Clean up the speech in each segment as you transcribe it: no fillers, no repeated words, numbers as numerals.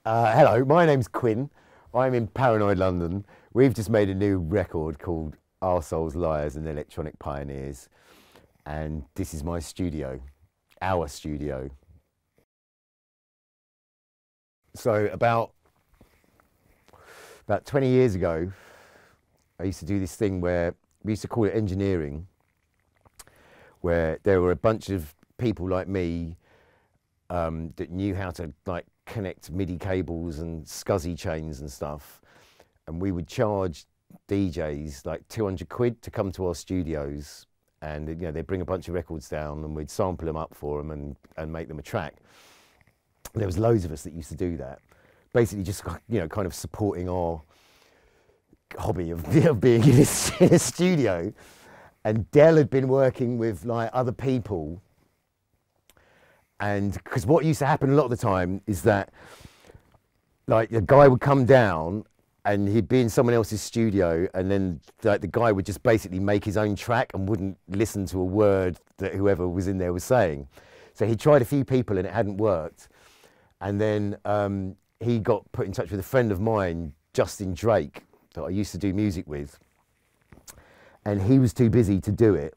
Hello, my name's Quinn. I'm in Paranoid London. We've just made a new record called Arseholes, Liars and Electronic Pioneers. And this is my studio, our studio. So about 20 years ago, I used to do this thing where we used to call it engineering, where there were a bunch of people like me that knew how to like connect MIDI cables and SCSI chains and stuff, and we would charge DJs like 200 quid to come to our studios, and you know they'd bring a bunch of records down and we'd sample them up for them and make them a track. And there was loads of us that used to do that, basically just kind of supporting our hobby of being in a studio. And Del had been working with like other people. And because what used to happen a lot of the time is that like the guy would come down and he'd be in someone else's studio, and then like the guy would just basically make his own track and wouldn't listen to a word that whoever was in there was saying. So he tried a few people and it hadn't worked. And then he got put in touch with a friend of mine, Justin Drake, that I used to do music with. And he was too busy to do it.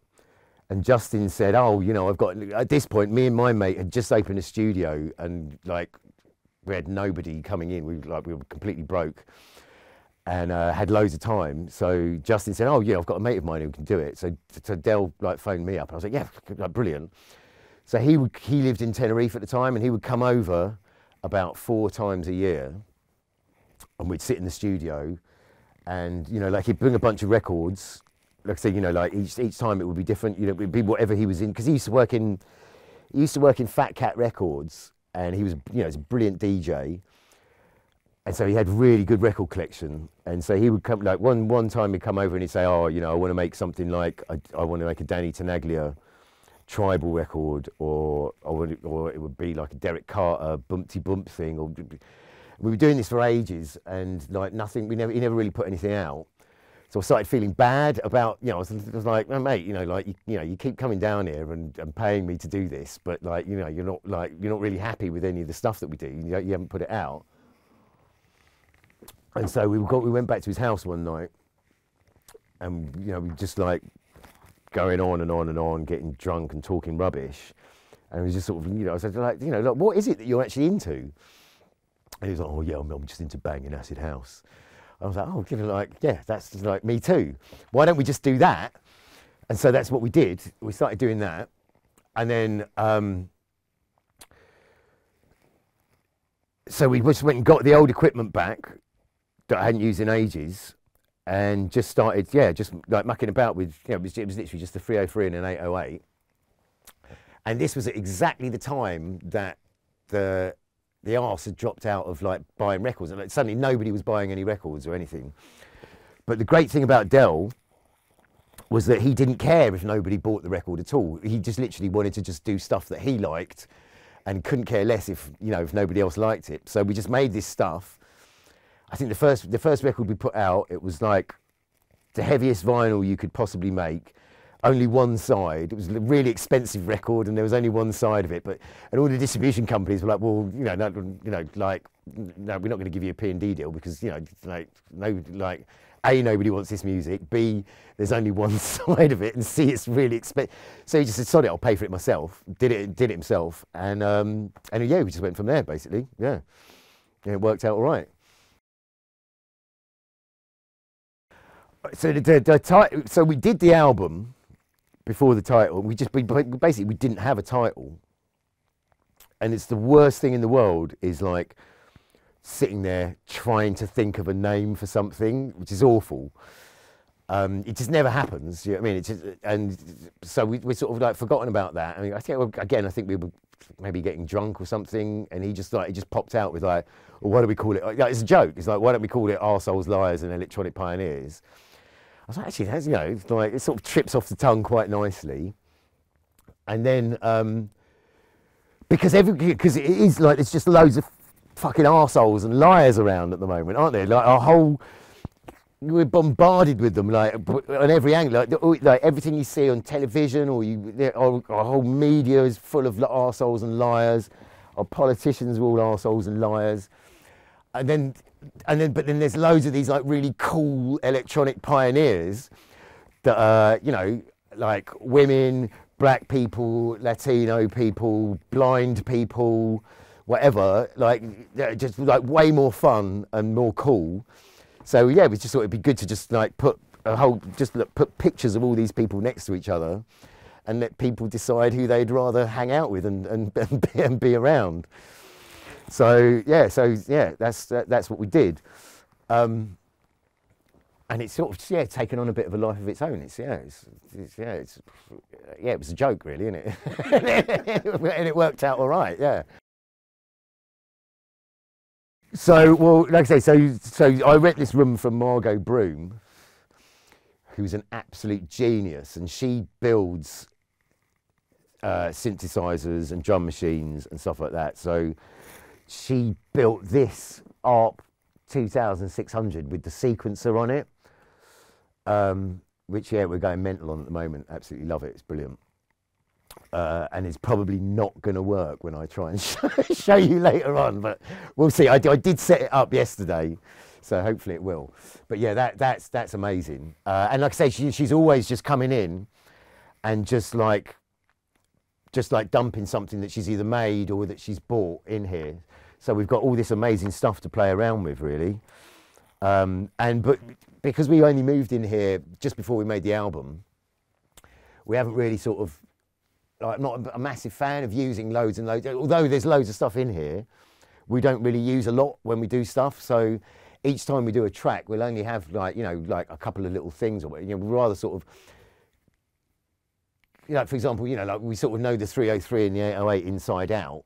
And Justin said, oh, you know, I've got, at this point, me and my mate had just opened a studio and like, we had nobody coming in. We were completely broke and had loads of time. So Justin said, oh yeah, I've got a mate of mine who can do it. So Del like phoned me up and I was like, yeah, like, brilliant. So he lived in Tenerife at the time, and he would come over about 4 times a year, and we'd sit in the studio, and you know, like he'd bring a bunch of records. Like I say, you know, like each time it would be different. You know, it would be whatever he was in, because he used to work in Fat Cat Records, and he was, you know, he's a brilliant DJ, and so he had really good record collection. And so he would come, like one time he'd come over and he'd say, oh, you know, I want to make something like I want to make a Danny Tenaglia tribal record, or it would be like a Derek Carter bumpty bump thing. Or we were doing this for ages, and like nothing. He never really put anything out. So I started feeling bad about, you know, I was like, oh, mate, you know, like, you keep coming down here and paying me to do this, but like, you know, you're not really happy with any of the stuff that we do. You haven't put it out. And so we went back to his house one night, and you know, we just like going on and on and on, getting drunk and talking rubbish. And it was just sort of, you know, I said like, you know, like, what is it that you're actually into? And he was like, oh yeah, I'm just into banging acid house. I was like, oh, you know, like, yeah, that's just like me too. Why don't we just do that? And so that's what we did. We started doing that. And then, so we just went and got the old equipment back that I hadn't used in ages, and just started, yeah, just like mucking about with, you know, it was literally just a 303 and an 808. And this was at exactly the time that the arse had dropped out of like buying records, and like, suddenly nobody was buying any records or anything. But the great thing about Del was that he didn't care if nobody bought the record at all. He just literally wanted to just do stuff that he liked, and couldn't care less if, you know, if nobody else liked it. So we just made this stuff. I think the first record we put out, it was like the heaviest vinyl you could possibly make. Only one side. It was a really expensive record, and there was only one side of it. And all the distribution companies were like, well, you know, no, like, no, we're not going to give you a P&D deal, because, you know, like, no, like, A, nobody wants this music. B, there's only one side of it, and C, it's really expensive. So he just said, sod it, I'll pay for it myself. Did it himself, and yeah, we just went from there basically. Yeah, it worked out all right. So so we did the album before the title. We basically we didn't have a title, and it's the worst thing in the world, is like sitting there trying to think of a name for something, which is awful. It just never happens. You know what I mean? It's just, and so we're sort of like forgotten about that. I mean, I think we were maybe getting drunk or something, and he just popped out with like, well, what do we call it? Like, it's a joke. It's like, why don't we call it Arseholes, Liars and Electronic Pioneers? I was like, actually, that's, you know, it's like, it sort of trips off the tongue quite nicely. And then, because it is like, there's just loads of fucking arseholes and liars around at the moment, aren't there? Like we're bombarded with them, like on every angle, like everything you see on television, or our whole media is full of arseholes and liars. Our politicians are all arseholes and liars. but then there's loads of these like really cool electronic pioneers that are, you know, like women, black people, Latino people, blind people, whatever, like just like way more fun and more cool. So yeah, we just thought it'd be good to just like put pictures of all these people next to each other and let people decide who they'd rather hang out with and be around. So yeah, that's what we did. And it's sort of taken on a bit of a life of its own. It was a joke really, isn't it? And it worked out all right, yeah. So, well, like I say, so I rent this room from Margot Broom, who's an absolute genius, and she builds synthesizers and drum machines and stuff like that. So she built this ARP 2600 with the sequencer on it, which we're going mental on at the moment. Absolutely love it. It's brilliant. And it's probably not going to work when I try and show you later on, but we'll see. I did set it up yesterday, so hopefully it will. But yeah, that's amazing. And like I say, she's always just coming in and just like dumping something that she's either made or that she's bought in here. So we've got all this amazing stuff to play around with, really. But because we only moved in here just before we made the album, we haven't really sort of, like, I'm not a massive fan of using loads and loads, although there's loads of stuff in here, we don't really use a lot when we do stuff. So each time we do a track, we'll only have like a couple of little things, or we'd rather sort of, for example, like we sort of know the 303 and the 808 inside out.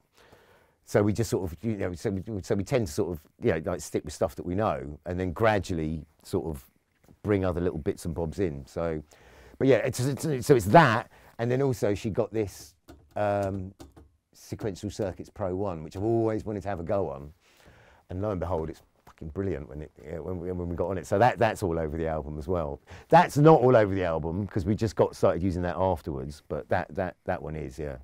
So we just sort of, so we tend to sort of, like stick with stuff that we know, and then gradually sort of bring other little bits and bobs in. So, but yeah, so it's that. And then also she got this Sequential Circuits Pro 1, which I've always wanted to have a go on. And lo and behold, it's fucking brilliant when we got on it. So that's all over the album as well. That's not all over the album because we just got started using that afterwards, but that one is, yeah.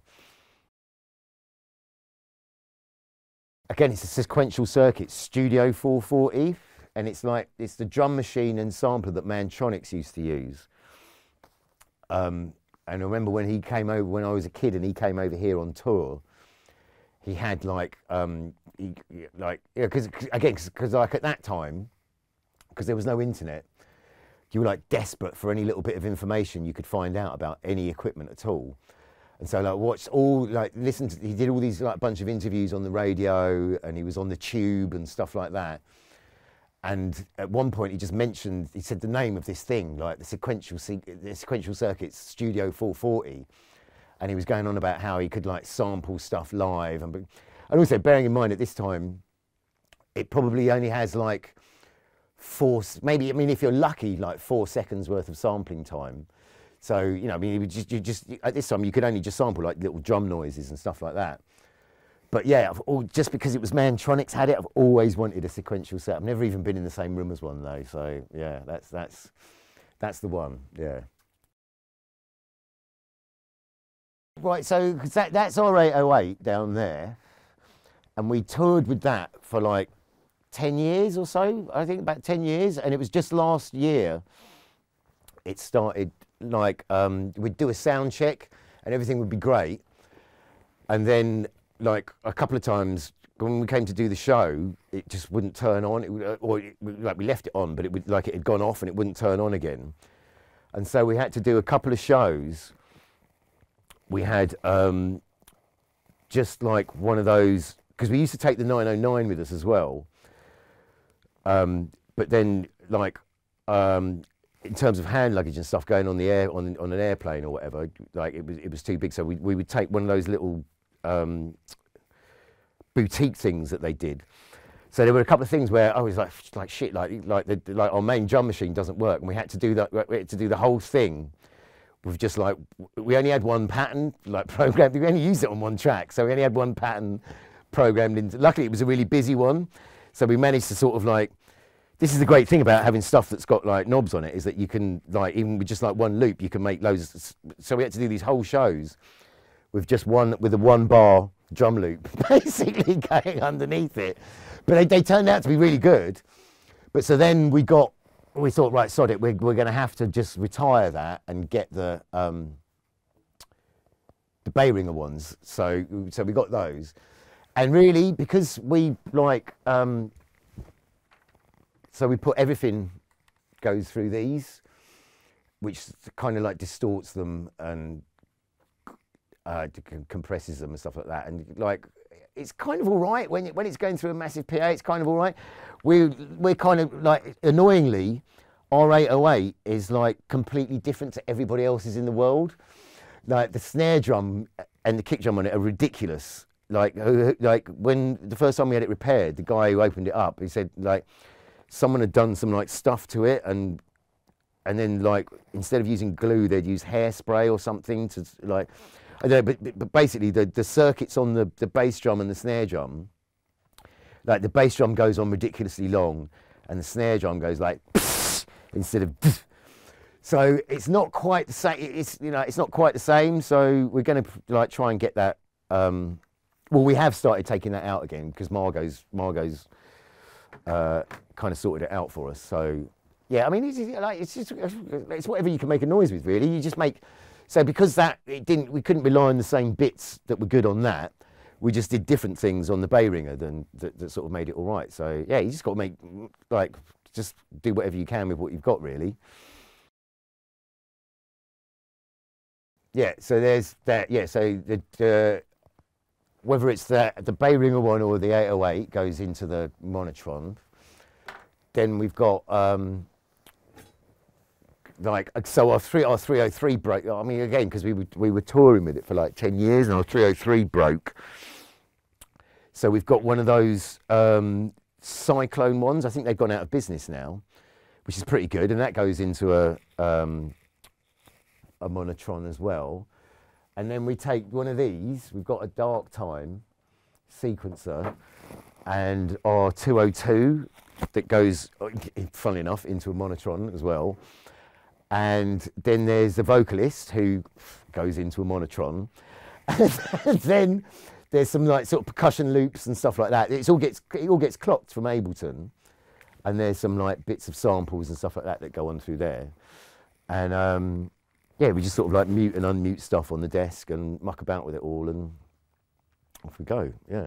Again, it's a Sequential Circuits Studio 440, and it's the drum machine and sampler that Mantronics used to use. And I remember when he came over, when I was a kid and he came over here on tour, he had because like at that time, because there was no internet, you were like desperate for any little bit of information you could find out about any equipment at all. And so he did all these like bunch of interviews on the radio, and he was on the Tube and stuff like that. And at one point he said the name of this thing, like the Sequential Circuits Studio 440. And he was going on about how he could like sample stuff live. And also bearing in mind at this time, it probably only has like if you're lucky, like 4 seconds worth of sampling time. So, at this time you could only just sample like little drum noises and stuff like that. But yeah, just because it was Mantronics had it, I've always wanted a sequential set. I've never even been in the same room as one though. So yeah, that's the one. Yeah. Right, so that's our 808 down there, and we toured with that for like 10 years or so. I think about 10 years, and it was just last year it started like we'd do a sound check and everything would be great, and then like a couple of times when we came to do the show, it just wouldn't turn on. Like we left it on, but it had gone off and it wouldn't turn on again. And so we had to do a couple of shows. We had just like one of those, because we used to take the 909 with us as well. But then like in terms of hand luggage and stuff going on the air on an airplane or whatever, like it was too big. So we would take one of those little boutique things that they did. So there were a couple of things where I was like shit, like our main drum machine doesn't work, and we had to do that. We had to do the whole thing with just like, we only had one pattern like programmed. We only used it on one track, so we only had one pattern programmed in. Luckily, it was a really busy one, so we managed to sort of like. This is the great thing about having stuff that's got like knobs on it, is that you can like, even with just like one loop, you can make loads. So we had to do these whole shows with just a 1 bar drum loop basically going underneath it. But they turned out to be really good. But so then we thought, right, sod it, we're going to have to just retire that and get the bay ringer ones. So we got those. And really, because we like, so we put everything goes through these, which kind of like distorts them and compresses them and stuff like that. And like, it's kind of all right when it's going through a massive PA. It's kind of all right. We're kind of like, annoyingly, our 808 is like completely different to everybody else's in the world. Like the snare drum and the kick drum on it are ridiculous. Like when the first time we had it repaired, the guy who opened it up, he said like someone had done some like stuff to it, and then like instead of using glue, they'd use hairspray or something to like, I don't know, but basically the circuits on the bass drum and the snare drum, like the bass drum goes on ridiculously long, and the snare drum goes like instead of. So it's not quite the same. It's not quite the same. So we're going to like try and get that. Well, we have started taking that out again because Margot's kind of sorted it out for us. So yeah, I mean, it's whatever you can make a noise with, really. You just make. So because we couldn't rely on the same bits that were good on that. We just did different things on the bay ringer that sort of made it all right. So yeah, you just got to make like just do whatever you can with what you've got, really. Yeah, so there's that. Yeah, so whether it's the bay ringer one or the 808 goes into the monotron. Then we've got like, so our 303 broke. I mean, again, because we were touring with it for like 10 years, and our 303 broke. So we've got one of those cyclone ones. I think they've gone out of business now, which is pretty good, and that goes into a monotron as well. And then we take one of these. We've got a dark time sequencer and our 202 that goes, funnily enough, into a monotron as well. And then there's the vocalist who goes into a monotron. And then there's some like sort of percussion loops and stuff like that. It all gets clocked from Ableton. And there's some like bits of samples and stuff like that go on through there. And yeah, we just sort of like mute and unmute stuff on the desk and muck about with it all, and off we go. Yeah.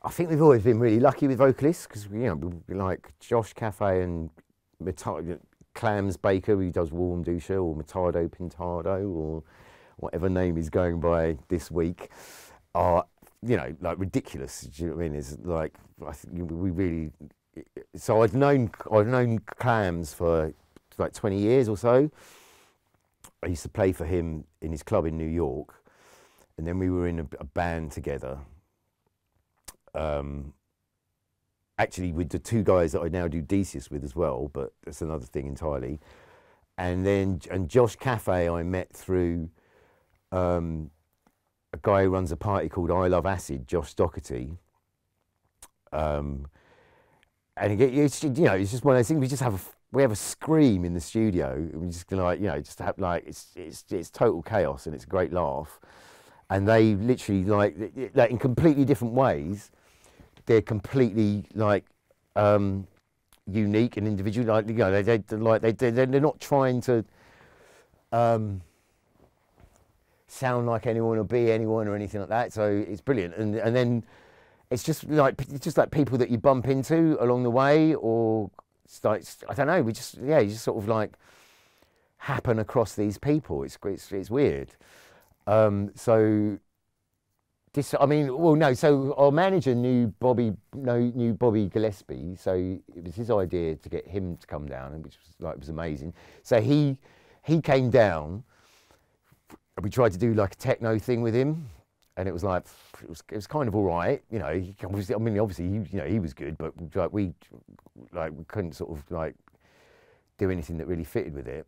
I think we've always been really lucky with vocalists because like Josh Cafe and Clams Baker, who does Warm Dusha, or Metado Pintado, or whatever name he's going by this week, are like ridiculous. Do you know what I mean? It's like I think we really. So I've known Clams for like 20 years or so. I used to play for him in his club in New York, and then we were in a band together. Actually, with the two guys that I now do Decius with as well, but that's another thing entirely. And Josh Cafe I met through a guy who runs a party called I Love Acid, Josh Doherty. And it's just one of those things. We have a scream in the studio. We just like just have like it's total chaos, and it's a great laugh. And they literally like in completely different ways. They're completely like unique and individual. Like they're not trying to sound like anyone or be anyone or anything like that. So it's brilliant. And then. It's just like people that you bump into along the way, or like, I don't know. You just sort of like happen across these people. It's weird. So this, I mean, well, no. So our manager knew Bobby Gillespie, so it was his idea to get him to come down, which was amazing. So he came down. We tried to do like a techno thing with him. And it was like, it was kind of all right, obviously, he was good, but like we couldn't sort of like do anything that really fitted with it.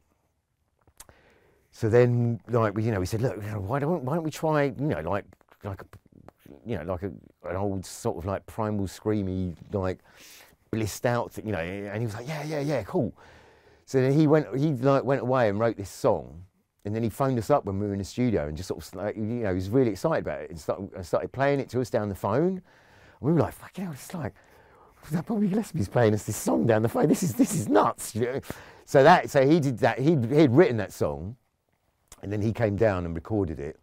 So then, like we said, look, why don't we try, like an old sort of like primal screamy, like blissed out thing, and he was like, yeah, cool. So then he went away and wrote this song, and then he phoned us up when we were in the studio and just sort of like, you know, he was really excited about it and started playing it to us down the phone. And we were like, fucking hell, it's like, Bobby Gillespie's playing us this song down the phone. This is nuts. You know? So he did that. He'd written that song, and then he came down and recorded it.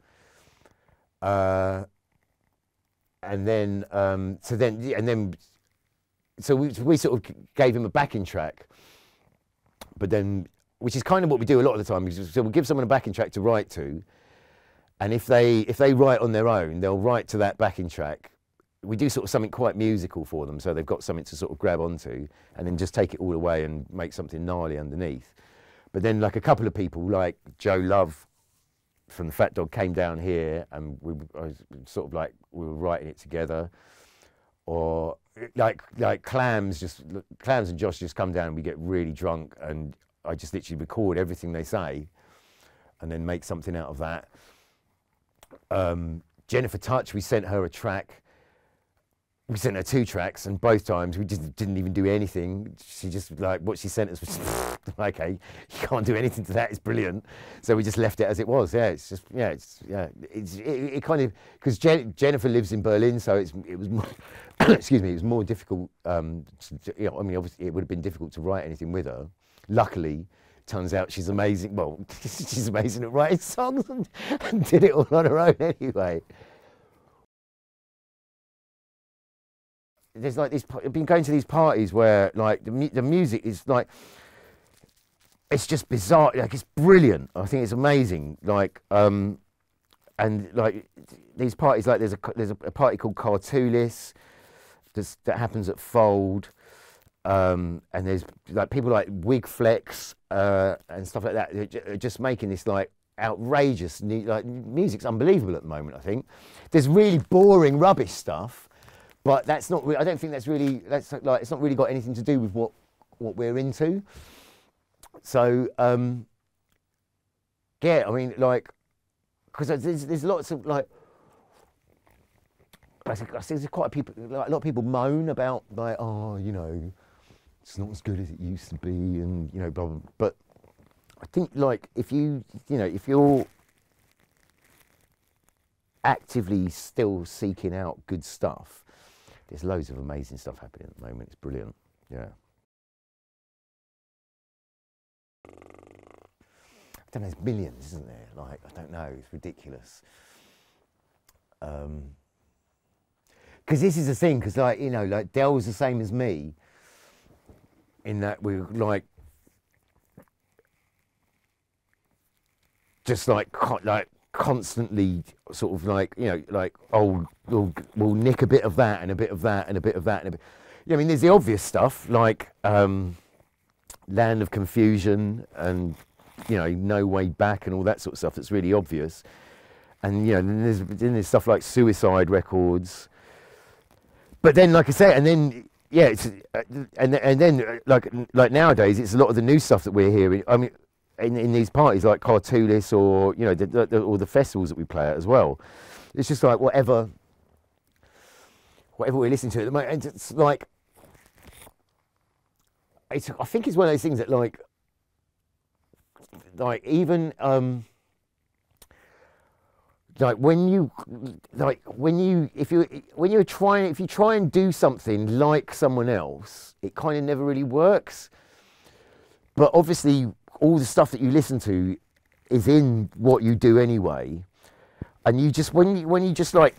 And then we sort of gave him a backing track, but then, which is kind of what we do a lot of the time. So we'll give someone a backing track to write to, and if they write on their own, they'll write to that backing track. We do sort of something quite musical for them, so they've got something to sort of grab onto, and then just take it all away and make something gnarly underneath. But then, like a couple of people, like Joe Love from the Fat Dog, came down here, and we were writing it together. Or like Clams and Josh just come down and we get really drunk, and I just literally record everything they say and then make something out of that. Jennifer Touch, we sent her a track. We sent her 2 tracks, and both times we just didn't even do anything. She just, like, what she sent us was, okay, you can't do anything to that, it's brilliant. So we just left it as it was. Yeah, it's just, yeah, it kind of, because Jennifer lives in Berlin, so it was more, excuse me, it was more difficult, you know, I mean, obviously it would have been difficult to write anything with her. Luckily, turns out she's amazing, well, she's amazing at writing songs and did it all on her own anyway. There's like this, I've been going to these parties where like the music is like, it's just bizarre, like it's brilliant. I think it's amazing. Like, and like these parties, like there's a party called Cartoolist that happens at Fold. And there's like people like Wigflex and stuff like that, are just making this like outrageous, like music's unbelievable at the moment, I think. There's really boring rubbish stuff. But that's not. I don't think that's really. That's like it's not really got anything to do with what we're into. So yeah, I mean, like, because there's lots of like. I think there's quite a lot of people moan about like, oh, you know, it's not as good as it used to be, and you know, blah, blah, blah. But I think like if you're actively still seeking out good stuff. There's loads of amazing stuff happening at the moment. It's brilliant. Yeah. I don't know, there's millions, isn't there? Like, I don't know, it's ridiculous. Because this is the thing, because like, you know, like Del's the same as me in that we're like, just like constantly sort of like, you know, like, oh, we'll nick a bit of that and a bit of that and a bit of that and a bit. Yeah, I mean, there's the obvious stuff like Land of Confusion and, you know, No Way Back and all that sort of stuff that's really obvious. And, you know, then there's stuff like Suicide Records. But then, like I say, and then, yeah, it's, and then like nowadays, it's a lot of the new stuff that we're hearing. I mean, in these parties like Cartoolist or, you know, or the festivals that we play at as well. It's just like whatever we're listening to at the moment. And it's like, I think it's one of those things that like even if you try and do something like someone else, it kind of never really works. But obviously, all the stuff that you listen to is in what you do anyway, and you just when you just like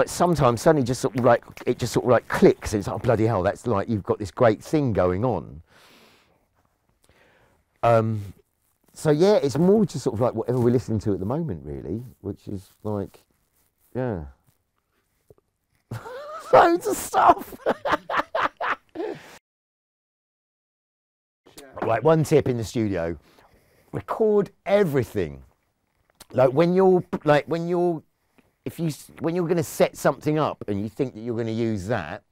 sometimes suddenly just sort of like it just sort of like clicks. And it's like, oh, bloody hell, that's like you've got this great thing going on. So yeah, it's more just sort of like whatever we're listening to at the moment, really, which is like, yeah, loads of stuff. Right, one tip in the studio: record everything. Like when you're going to set something up and you think that you're going to use that,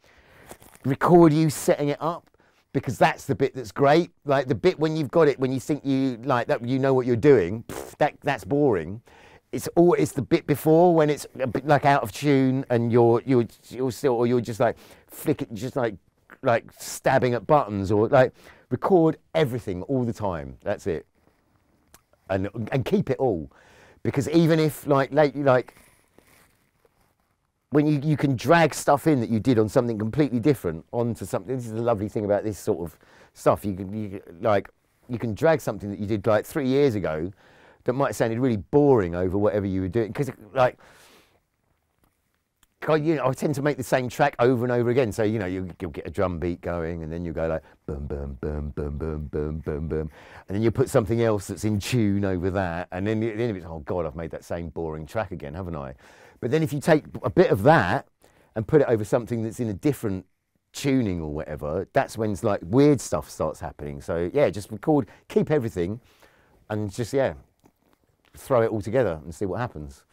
record you setting it up, because that's the bit that's great. Like the bit when you've got it, when you think you like that, you know what you're doing. That's boring. It's the bit before when it's a bit like out of tune and you're still, or you're just like flicking, just like stabbing at buttons, or like record everything all the time. That's it. and keep it all, because even if like when you can drag stuff in that you did on something completely different onto something. This is the lovely thing about this sort of stuff. You can drag something that you did like 3 years ago that might have sounded really boring over whatever you were doing, because like. I tend to make the same track over and over again. So, you'll get a drum beat going, and then you go like boom, boom, boom, boom, boom, boom, boom, boom. And then you put something else that's in tune over that. And then it's, oh God, I've made that same boring track again, haven't I? But then if you take a bit of that and put it over something that's in a different tuning or whatever, that's when like weird stuff starts happening. So yeah, just record, keep everything, and just, yeah, throw it all together and see what happens.